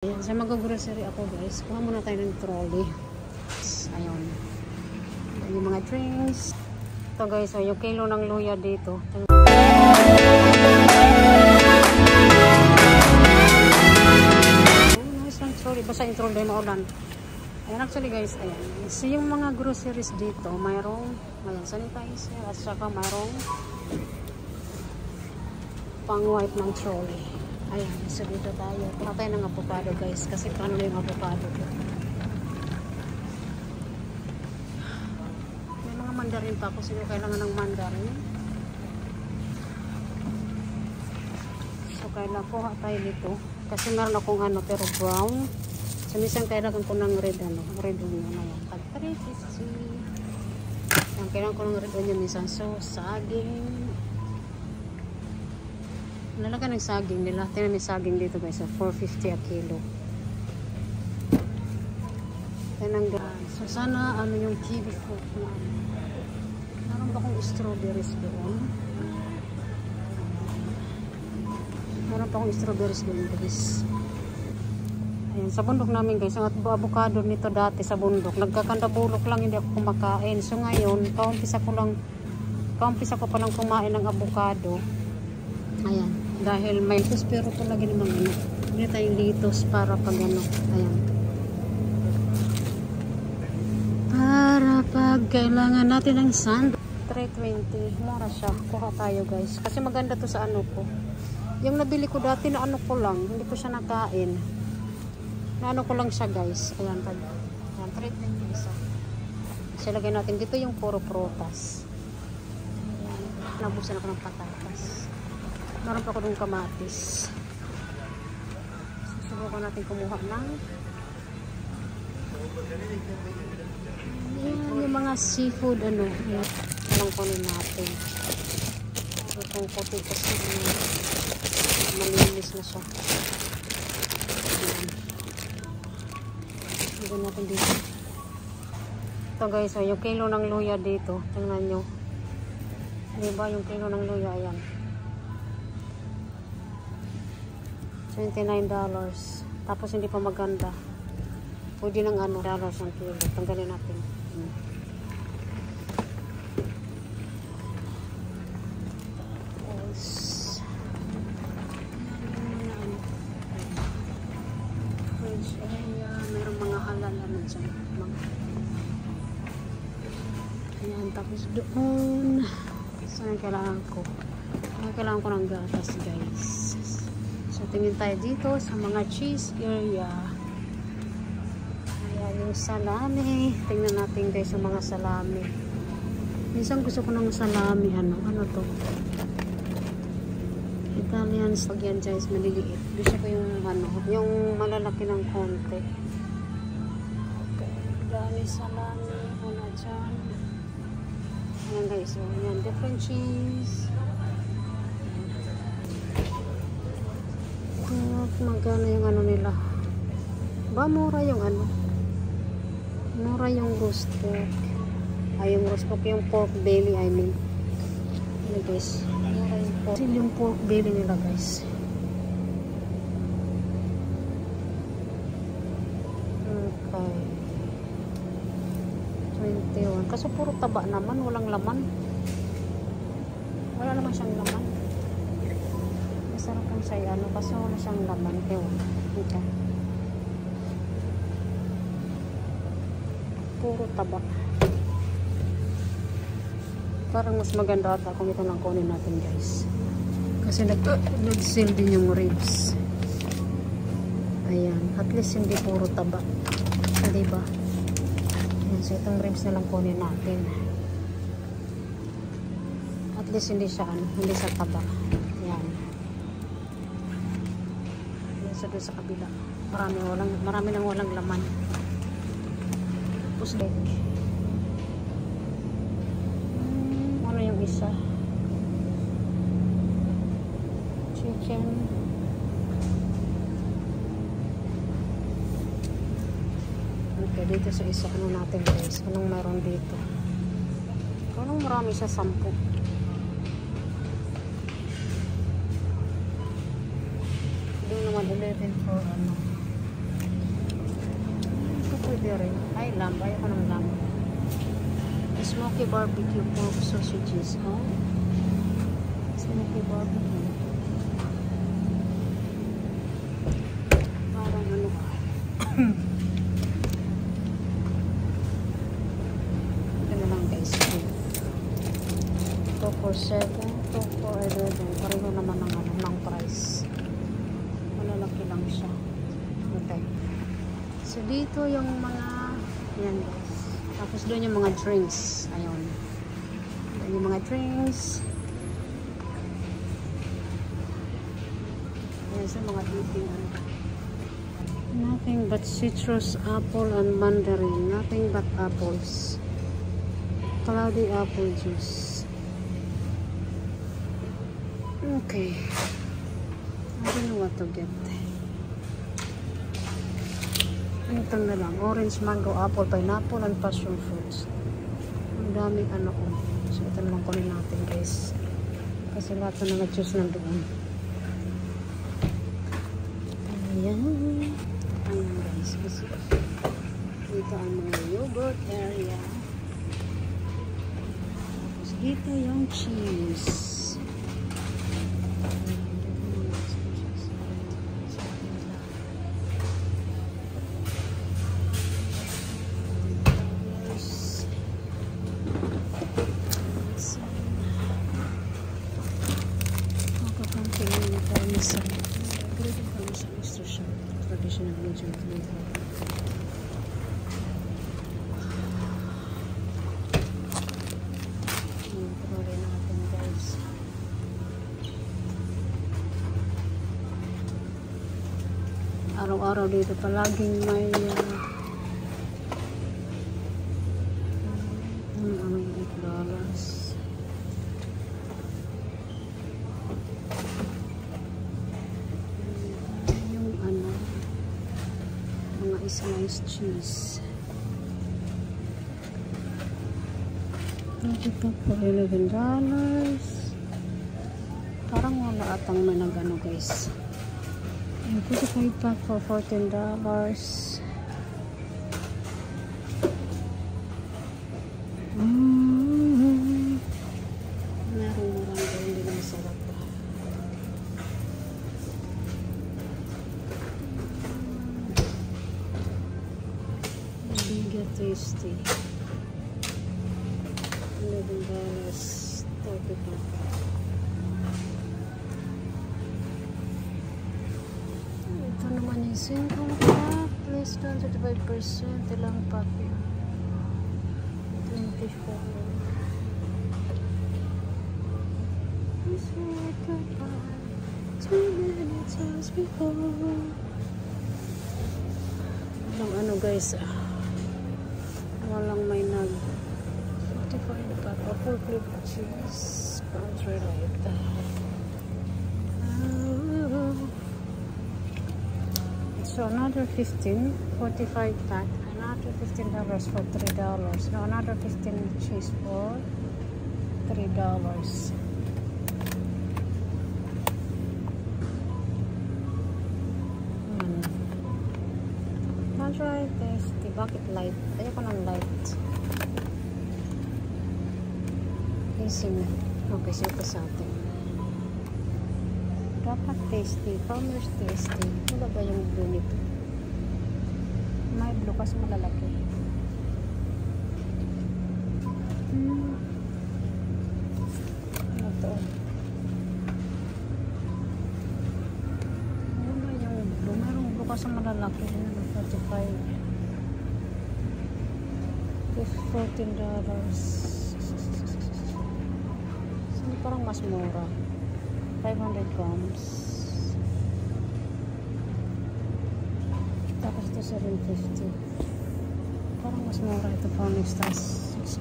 Ayan, sa mag-grocery ako guys, kuha muna tayo ng trolley. Ayun. Ayan yung mga drinks. Ito guys, yung kilo ng luya dito. Nice lang trolley. Basta yung trolley maulan. Ayan, actually guys, ayan. So yung mga groceries dito, mayroong sanitizer at saka mayroong pang-wipe ng trolley. Ayan, so dito tayo. Kuha tayo ng avocado guys. Kasi paano na yung avocado ko. May mga mandarin pa ako. Sino kailangan ng mandarin? So kailangan kuha tayo dito. Kasi meron akong pero brown. So minsan kailangan ko ng red red onion. Ayan, tag 350. Ayan, kailangan ko ng red onion minsan. So saging. Nalaga ng saging nila. Tingnan may saging dito guys. So 450 a kilo. So sana yung kiwi fruit na. Meron ba akong strawberries doon? Meron pa akong strawberries doon guys. Ayan, sa bundok namin guys. Ang avocado nito dati sa bundok. Nagkakandabulok lang, hindi ako kumakain. So ngayon, kaumpisa ko palang kumain ng avocado. Ayan. Dahil may litos, pero ito lagi naman hindi tayong litos para pag ayan. Para pag kailangan natin ng sand. 320. Mura siya. Kuha tayo guys. Kasi maganda to sa ko. Yung nabili ko dati na ko lang. Hindi ko siya nakain. Na ko lang siya guys. Ayan. Ayan 320 isa. Kasi lagay natin dito yung puro prutas. Ayan. Nabusan ako ng patatas. Meron pa ko dong kamatis. Susubukan natin kumuha ng yung mga seafood Alang kunin natin. Itong kopi kasi malinis na siya. Ayan natin dito. Ito guys, yung kilo ng luya dito. Tingnan nyo. Diba yung kilo ng luya? Ayan. $29. Tapos hindi pa maganda. Pwede ng dollars ang kilo. Tanggalin natin. Merong mga halal dyan. Ayan. Tapos doon. Saan kailangan ko? Kailangan ko ng gatas guys. So, tingin tayo dito sa mga cheese area. Ayan yung salami. Tingnan natin guys yung mga salami. Minsan gusto ko ng salami. Ano to? Italian. Pag yan guys, maliliit. Gusto ko yung yung malalaki ng konti. Okay. Dami salami. Dyan. Ayan guys. So, ayan. Different cheese. Magkano yung nila ba mura yung mura yung roast pork yung roast pork yung pork belly guys mura yung pork belly nila guys okay 21 kasi puro taba naman walang laman wala naman siyang laman masarap ang siya kasi wala siyang laman okay. Puro taba parang mas maganda ata kung ito lang kunin natin guys kasi nag-sale din yung ribs ayan at least hindi puro taba diba ayan, so itong ribs na lang kunin natin at least hindi siya hindi sa taba ayan doon sa kabila marami nang walang laman pusdek ano yung isa chicken okay dito sa isa natin guys anong meron dito anong marami siya 10 11 for strawberry. Ay, lamb. Ayoko ng lamb. Smoky barbecue pork sausages. Oh. Smoky barbecue. Parang ano ka. Ito na lang guys. 2 for 7. 2 for 11. Pareho naman ng, ano, ng price. Malalaki lang siya. Okay. So dito yung mga yan guys. Tapos doon yung mga drinks. Ayun. Doon yung mga drinks. Ayan sa mga eating. Nothing but citrus, apple, and mandarin. Nothing but apples. Cloudy apple juice. Okay. I don't know what to get. Ito na lang. Orange, mango, apple, pineapple, and passion fruits. Ang daming ano ko. So, ito naman kunin natin guys. Kasi lahat na nag-choose na doon. Ayan. Ayan guys. Kasi dito ang mga yogurt area. Tapos dito yung cheese. Traditional Asian food. Tuloy natin guys. Araw-araw dito palaging may $8. Sliced cheese. Ito po for $11. Parang wala atang na nag-ano guys. Yung 45 pack for $14. Meron marang hindi na masarap. Tasty. $11. 30 pack. Ito naman yung single pack. Less than 25%. Ilang pack yun? 24. I said goodbye 2 minutes before. Walang ano guys walang may nag 45 pack of full flavored cheese. Country light. So another 15, 45 pack, another $15 for $3. No, another 15 cheese for $3. Country tasty. Bakit light? Ayoko ng light. Easy na. Okay, so ito sa atin. Dapat tasty. Farmer's tasty. Wala ba yung blue nito? May blue kasi malalaki. Ano to? Ano ba yung blue? Merong blue kasi malalaki. Ano, 45. $14. So, parang mas mura. 500 grams. Tapos ito 750. Parang mas mura ito for next time $6.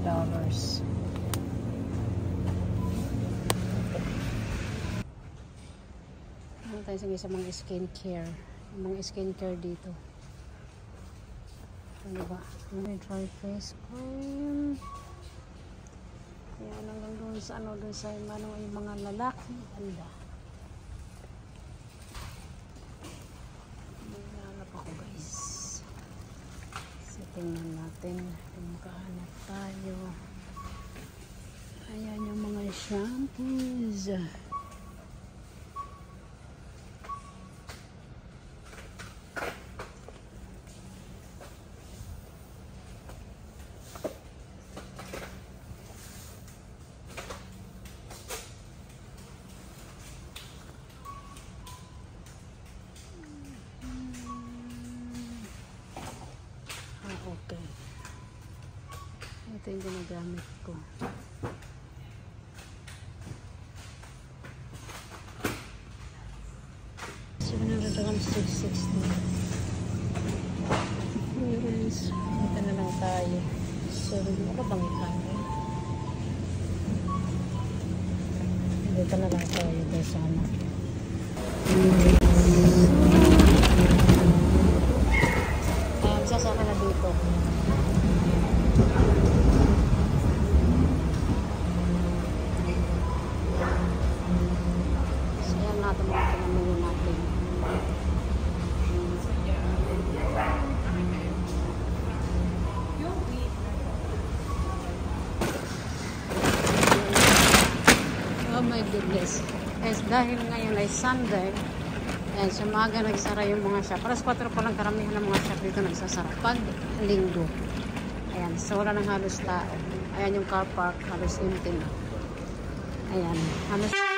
Ano tayo sa mga skincare. Mga skincare dito. Ano ba? May dry face cream. Yan hanggang doon sa ano, doon sa yung mga lalaki. Anda. Maglalap ako guys. So, ito Tingnan natin kung makahanap tayo. Ayan yung mga shampoos. Okay. Ito yung ginagamit ko. So, nararamdaman 660. Yes. Ito na lang tayo. So, ano bang ikaw? Dito na lang tayo guys sana. Sasama na dito. So, yan natin mga pinamili natin. Oh my goodness. Guys, dahil ngayon ay Sunday, ayan, sa umaga nagsara yung mga shop. Alas 4 pa lang karamihan ng mga shop dito nagsasara pag linggo. Ayan, so wala nang halos tao. Ayan yung car park, halos empty na. Ayan, halos